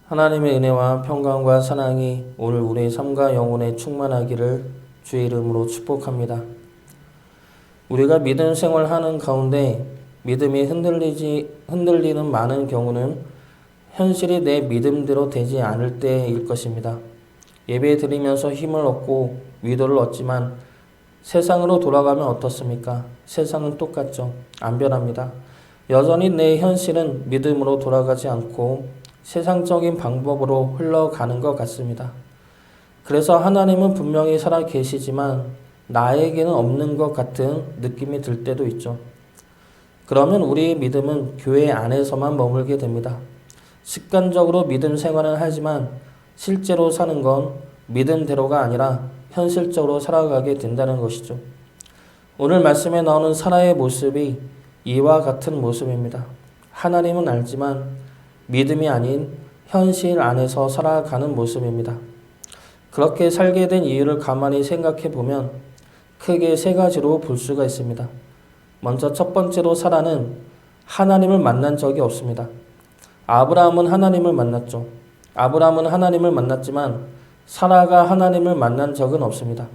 하나님의 은혜와 평강과 사랑이 오늘 우리의 삶과 영혼에 충만하기를 주의 이름으로 축복합니다. 우리가 믿음 생활하는 가운데 믿음이 흔들리는 많은 경우는 현실이 내 믿음대로 되지 않을 때일 것입니다. 예배 드리면서 힘을 얻고 위로를 얻지만 세상으로 돌아가면 어떻습니까? 세상은 똑같죠. 안 변합니다. 여전히 내 현실은 믿음으로 돌아가지 않고 세상적인 방법으로 흘러가는 것 같습니다. 그래서 하나님은 분명히 살아 계시지만 나에게는 없는 것 같은 느낌이 들 때도 있죠. 그러면 우리의 믿음은 교회 안에서만 머물게 됩니다. 습관적으로 믿음 생활은 하지만 실제로 사는 건 믿음대로가 아니라 현실적으로 살아가게 된다는 것이죠. 오늘 말씀에 나오는 사라의 모습이 이와 같은 모습입니다. 하나님은 알지만 믿음이 아닌 현실 안에서 살아가는 모습입니다. 그렇게 살게 된 이유를 가만히 생각해 보면 크게 세 가지로 볼 수가 있습니다. 먼저 첫 번째로 사라는 하나님을 만난 적이 없습니다. 아브라함은 하나님을 만났죠. 아브라함은 하나님을 만났지만 사라가 하나님을 만난 적은 없습니다.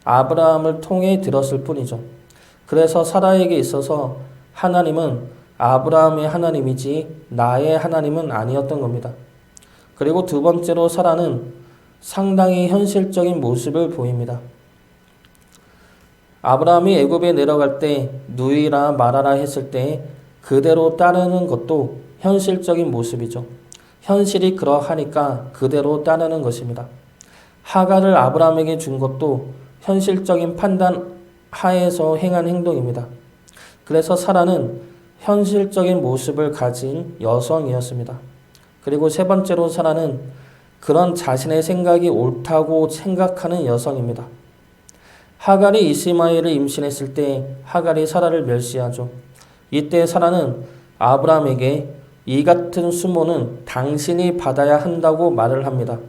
아브라함을 통해 들었을 뿐이죠. 그래서 사라에게 있어서 하나님은 아브라함의 하나님이지 나의 하나님은 아니었던 겁니다. 그리고 두 번째로 사라는 상당히 현실적인 모습을 보입니다. 아브라함이 애굽에 내려갈 때 누이라 말하라 했을 때 그대로 따르는 것도 현실적인 모습이죠. 현실이 그러하니까 그대로 따르는 것입니다. 하갈을 아브라함에게 준 것도 현실적인 판단 하에서 행한 행동입니다. 그래서 사라는 현실적인 모습을 가진 여성이었습니다. 그리고 세 번째로 사라는 그런 자신의 생각이 옳다고 생각하는 여성입니다. 하갈이 이스마엘을 임신했을 때 하갈이 사라를 멸시하죠. 이때 사라는 아브라함에게 이 같은 수모는 당신이 받아야 한다고 말을 합니다.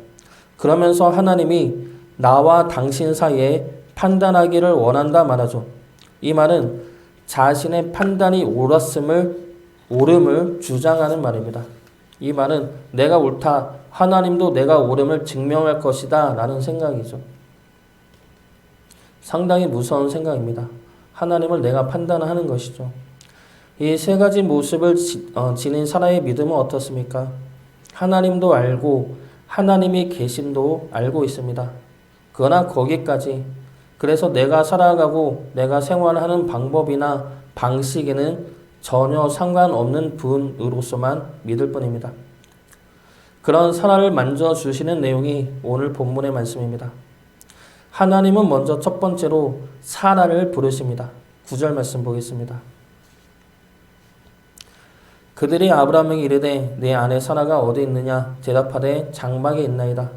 그러면서 하나님이 나와 당신 사이에 판단하기를 원한다 말하죠. 이 말은 자신의 판단이 옳음을 주장하는 말입니다. 이 말은 내가 옳다, 하나님도 내가 옳음을 증명할 것이다 라는 생각이죠. 상당히 무서운 생각입니다. 하나님을 내가 판단하는 것이죠. 이 세 가지 모습을 지닌 사라의 믿음은 어떻습니까? 하나님도 알고 하나님의 계심도 알고 있습니다. 그러나 거기까지 그래서 내가 살아가고 내가 생활하는 방법이나 방식에는 전혀 상관없는 분으로서만 믿을 뿐입니다. 그런 사라를 만져주시는 내용이 오늘 본문의 말씀입니다. 하나님은 먼저 첫 번째로 사라를 부르십니다. 9절 말씀 보겠습니다. 그들이 아브라함에게 이르되 내 아내 사라가 어디 있느냐 대답하되 장막에 있나이다.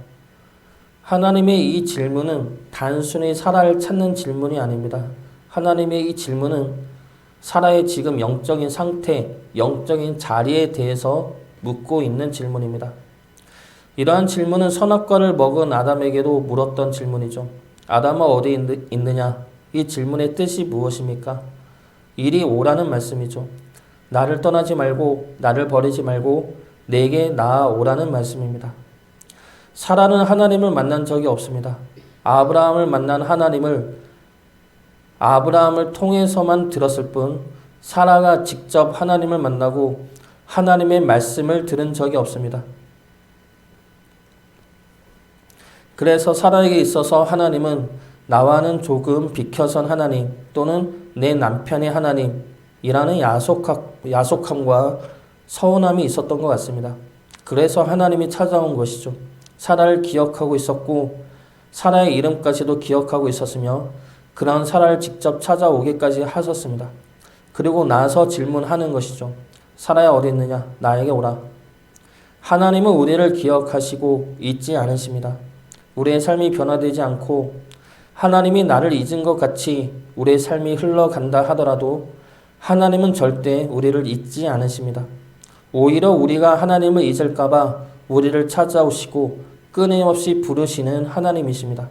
하나님의 이 질문은 단순히 사라를 찾는 질문이 아닙니다. 하나님의 이 질문은 사라의 지금 영적인 상태, 영적인 자리에 대해서 묻고 있는 질문입니다. 이러한 질문은 선악과를 먹은 아담에게도 물었던 질문이죠. 아담아 어디 있느냐? 이 질문의 뜻이 무엇입니까? 이리 오라는 말씀이죠. 나를 떠나지 말고 나를 버리지 말고 내게 나아오라는 말씀입니다. 사라는 하나님을 만난 적이 없습니다. 아브라함을 만난 하나님을 아브라함을 통해서만 들었을 뿐 사라가 직접 하나님을 만나고 하나님의 말씀을 들은 적이 없습니다. 그래서 사라에게 있어서 하나님은 나와는 조금 비켜선 하나님 또는 내 남편의 하나님이라는 야속함과 서운함이 있었던 것 같습니다. 그래서 하나님이 찾아온 것이죠. 사라를 기억하고 있었고 사라의 이름까지도 기억하고 있었으며 그런 사라를 직접 찾아오기까지 하셨습니다. 그리고 나서 질문하는 것이죠. 사라야 어디 있느냐? 나에게 오라. 하나님은 우리를 기억하시고 잊지 않으십니다. 우리의 삶이 변화되지 않고 하나님이 나를 잊은 것 같이 우리의 삶이 흘러간다 하더라도 하나님은 절대 우리를 잊지 않으십니다. 오히려 우리가 하나님을 잊을까 봐 우리를 찾아오시고 끊임없이 부르시는 하나님이십니다.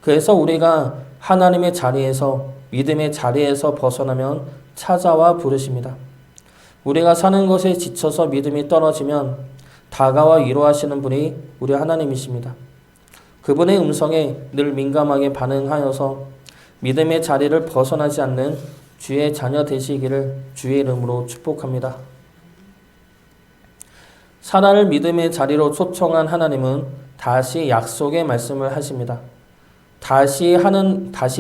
그래서 우리가 하나님의 자리에서 믿음의 자리에서 벗어나면 찾아와 부르십니다. 우리가 사는 것에 지쳐서 믿음이 떨어지면 다가와 위로하시는 분이 우리 하나님이십니다. 그분의 음성에 늘 민감하게 반응하여서 믿음의 자리를 벗어나지 않는 주의 자녀 되시기를 주의 이름으로 축복합니다. 사라를 믿음의 자리로 초청한 하나님은 다시 약속의 말씀을 하십니다. 다시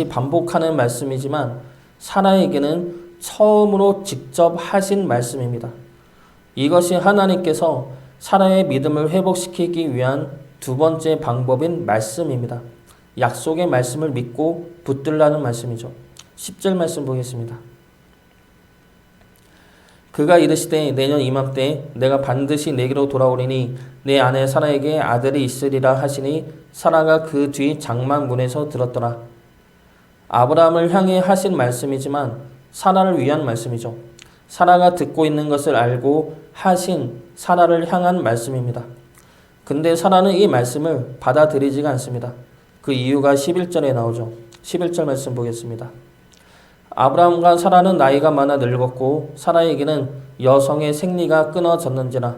반복하는 말씀이지만 사라에게는 처음으로 직접 하신 말씀입니다. 이것이 하나님께서 사라의 믿음을 회복시키기 위한 두 번째 방법인 말씀입니다. 약속의 말씀을 믿고 붙들라는 말씀이죠. 10절 말씀 보겠습니다. 그가 이르시되 내년 이맘때 내가 반드시 내게로 돌아오리니 내 아내 사라에게 아들이 있으리라 하시니 사라가 그 뒤 장막문에서 들었더라. 아브라함을 향해 하신 말씀이지만 사라를 위한 말씀이죠. 사라가 듣고 있는 것을 알고 하신 사라를 향한 말씀입니다. 근데 사라는 이 말씀을 받아들이지가 않습니다. 그 이유가 11절에 나오죠. 11절 말씀 보겠습니다. 아브라함과 사라는 나이가 많아 늙었고 사라에게는 여성의 생리가 끊어졌는지라.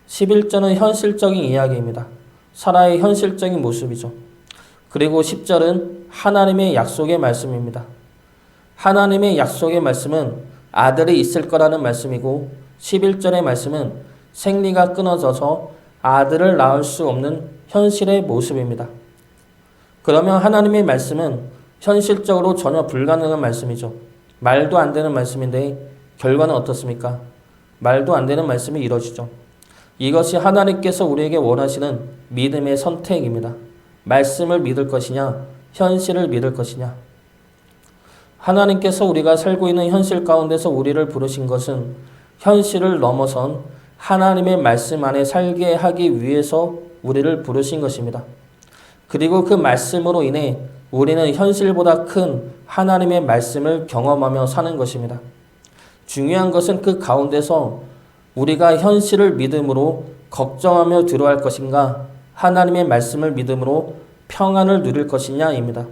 11절은 현실적인 이야기입니다. 사라의 현실적인 모습이죠. 그리고 10절은 하나님의 약속의 말씀입니다. 하나님의 약속의 말씀은 아들이 있을 거라는 말씀이고 11절의 말씀은 생리가 끊어져서 아들을 낳을 수 없는 현실의 모습입니다. 그러면 하나님의 말씀은 현실적으로 전혀 불가능한 말씀이죠. 말도 안 되는 말씀인데 결과는 어떻습니까? 말도 안 되는 말씀이 이루어지죠. 이것이 하나님께서 우리에게 원하시는 믿음의 선택입니다. 말씀을 믿을 것이냐, 현실을 믿을 것이냐. 하나님께서 우리가 살고 있는 현실 가운데서 우리를 부르신 것은 현실을 넘어선 하나님의 말씀 안에 살게 하기 위해서 우리를 부르신 것입니다. 그리고 그 말씀으로 인해 우리는 현실보다 큰 하나님의 말씀을 경험하며 사는 것입니다. 중요한 것은 그 가운데서 우리가 현실을 믿음으로 걱정하며 들어갈 것인가, 하나님의 말씀을 믿음으로 평안을 누릴 것이냐입니다.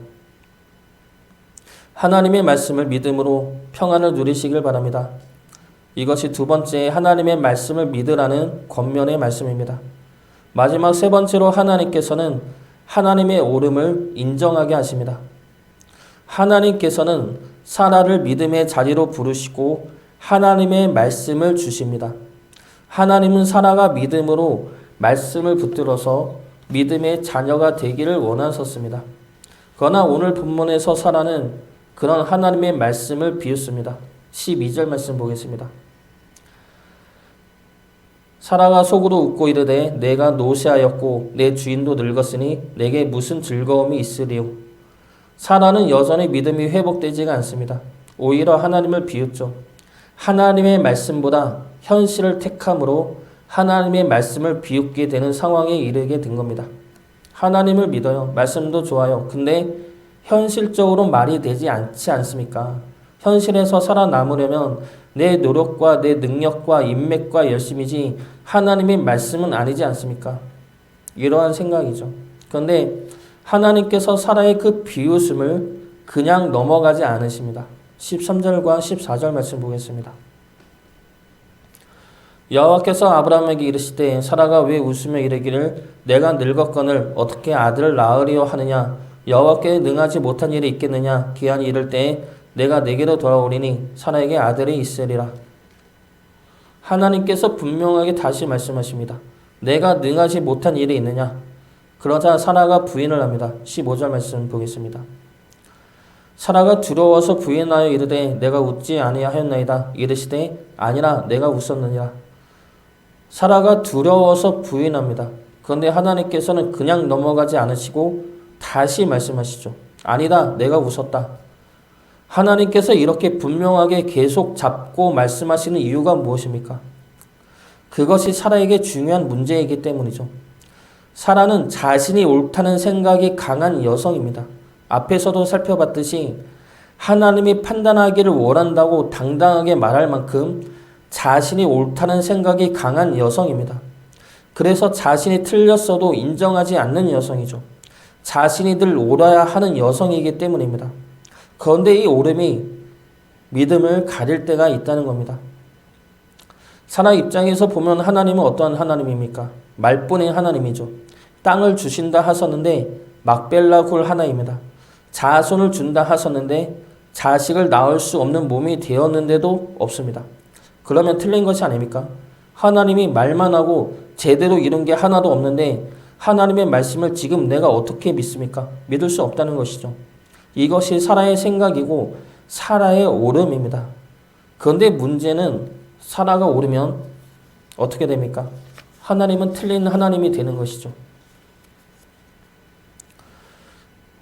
하나님의 말씀을 믿음으로 평안을 누리시길 바랍니다. 이것이 두 번째 하나님의 말씀을 믿으라는 권면의 말씀입니다. 마지막 세 번째로 하나님께서는 하나님의 옳음을 인정하게 하십니다. 하나님께서는 사라를 믿음의 자리로 부르시고 하나님의 말씀을 주십니다. 하나님은 사라가 믿음으로 말씀을 붙들어서 믿음의 자녀가 되기를 원하셨습니다. 그러나 오늘 본문에서 사라는 그런 하나님의 말씀을 비웃습니다. 12절 말씀 보겠습니다. 사라가 속으로 웃고 이르되 내가 노쇠하였고 내 주인도 늙었으니 내게 무슨 즐거움이 있으리요. 사라는 여전히 믿음이 회복되지가 않습니다. 오히려 하나님을 비웃죠. 하나님의 말씀보다 현실을 택함으로 하나님의 말씀을 비웃게 되는 상황에 이르게 된 겁니다. 하나님을 믿어요. 말씀도 좋아요. 근데 현실적으로 말이 되지 않지 않습니까? 현실에서 살아남으려면 내 노력과 내 능력과 인맥과 열심이지 하나님의 말씀은 아니지 않습니까? 이러한 생각이죠. 그런데 하나님께서 사라의 그 비웃음을 그냥 넘어가지 않으십니다. 13절과 14절 말씀 보겠습니다. 여호와께서 아브라함에게 이르시되 사라가 왜 웃으며 이르기를 내가 늙었거늘 어떻게 아들을 낳으리요 하느냐. 여호와께 능하지 못한 일이 있겠느냐. 기한이 이를 때에 내가 내게로 돌아오리니 사라에게 아들이 있으리라. 하나님께서 분명하게 다시 말씀하십니다. 내가 능하지 못한 일이 있느냐. 그러자 사라가 부인을 합니다. 15절 말씀 보겠습니다. 사라가 두려워서 부인하여 이르되 내가 웃지 아니하였나이다. 이르시되 아니라 내가 웃었느니라. 사라가 두려워서 부인합니다. 그런데 하나님께서는 그냥 넘어가지 않으시고 다시 말씀하시죠. 아니다, 내가 웃었다. 하나님께서 이렇게 분명하게 계속 잡고 말씀하시는 이유가 무엇입니까? 그것이 사라에게 중요한 문제이기 때문이죠. 사라는 자신이 옳다는 생각이 강한 여성입니다. 앞에서도 살펴봤듯이 하나님이 판단하기를 원한다고 당당하게 말할 만큼 자신이 옳다는 생각이 강한 여성입니다. 그래서 자신이 틀렸어도 인정하지 않는 여성이죠. 자신이 늘 옳아야 하는 여성이기 때문입니다. 그런데 이 옳음이 믿음을 가릴 때가 있다는 겁니다. 사라 입장에서 보면 하나님은 어떠한 하나님입니까? 말뿐인 하나님이죠. 땅을 주신다 하셨는데 막벨라 굴 하나입니다. 자손을 준다 하셨는데 자식을 낳을 수 없는 몸이 되었는데도 없습니다. 그러면 틀린 것이 아닙니까? 하나님이 말만 하고 제대로 이룬 게 하나도 없는데 하나님의 말씀을 지금 내가 어떻게 믿습니까? 믿을 수 없다는 것이죠. 이것이 사라의 생각이고 사라의 오름입니다. 그런데 문제는 사라가 오르면 어떻게 됩니까? 하나님은 틀린 하나님이 되는 것이죠.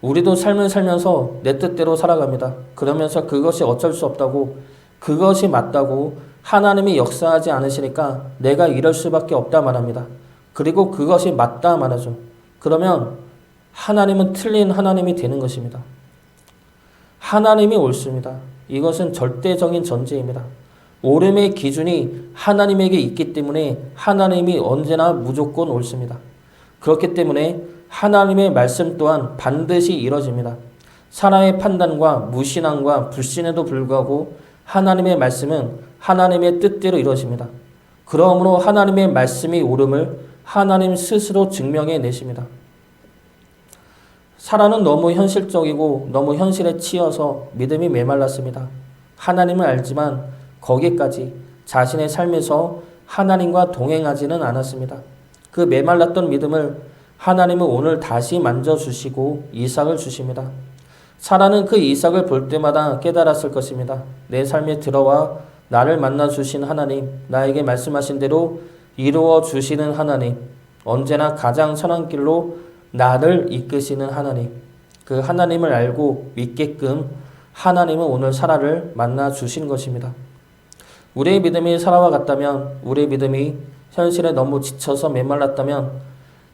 우리도 삶을 살면서 내 뜻대로 살아갑니다. 그러면서 그것이 어쩔 수 없다고, 그것이 맞다고 하나님이 역사하지 않으시니까 내가 이럴 수밖에 없다 말합니다. 그리고 그것이 맞다 말하죠. 그러면 하나님은 틀린 하나님이 되는 것입니다. 하나님이 옳습니다. 이것은 절대적인 전제입니다. 옳음의 기준이 하나님에게 있기 때문에 하나님이 언제나 무조건 옳습니다. 그렇기 때문에 하나님의 말씀 또한 반드시 이뤄집니다. 사람의 판단과 무신앙과 불신에도 불구하고 하나님의 말씀은 하나님의 뜻대로 이루어집니다. 그러므로 하나님의 말씀이 옳음을 하나님 스스로 증명해 내십니다. 사라는 너무 현실적이고 너무 현실에 치여서 믿음이 메말랐습니다. 하나님을 알지만 거기까지 자신의 삶에서 하나님과 동행하지는 않았습니다. 그 메말랐던 믿음을 하나님은 오늘 다시 만져주시고 이삭을 주십니다. 사라는 그 이삭을 볼 때마다 깨달았을 것입니다. 내 삶에 들어와 나를 만나주신 하나님, 나에게 말씀하신 대로 이루어 주시는 하나님, 언제나 가장 선한 길로 나를 이끄시는 하나님, 그 하나님을 알고 믿게끔 하나님은 오늘 사라를 만나주신 것입니다. 우리의 믿음이 사라와 같다면, 우리의 믿음이 현실에 너무 지쳐서 메말랐다면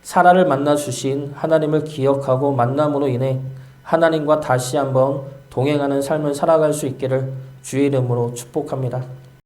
사라를 만나주신 하나님을 기억하고 만남으로 인해 하나님과 다시 한번 동행하는 삶을 살아갈 수 있기를 주의 이름으로 축복합니다.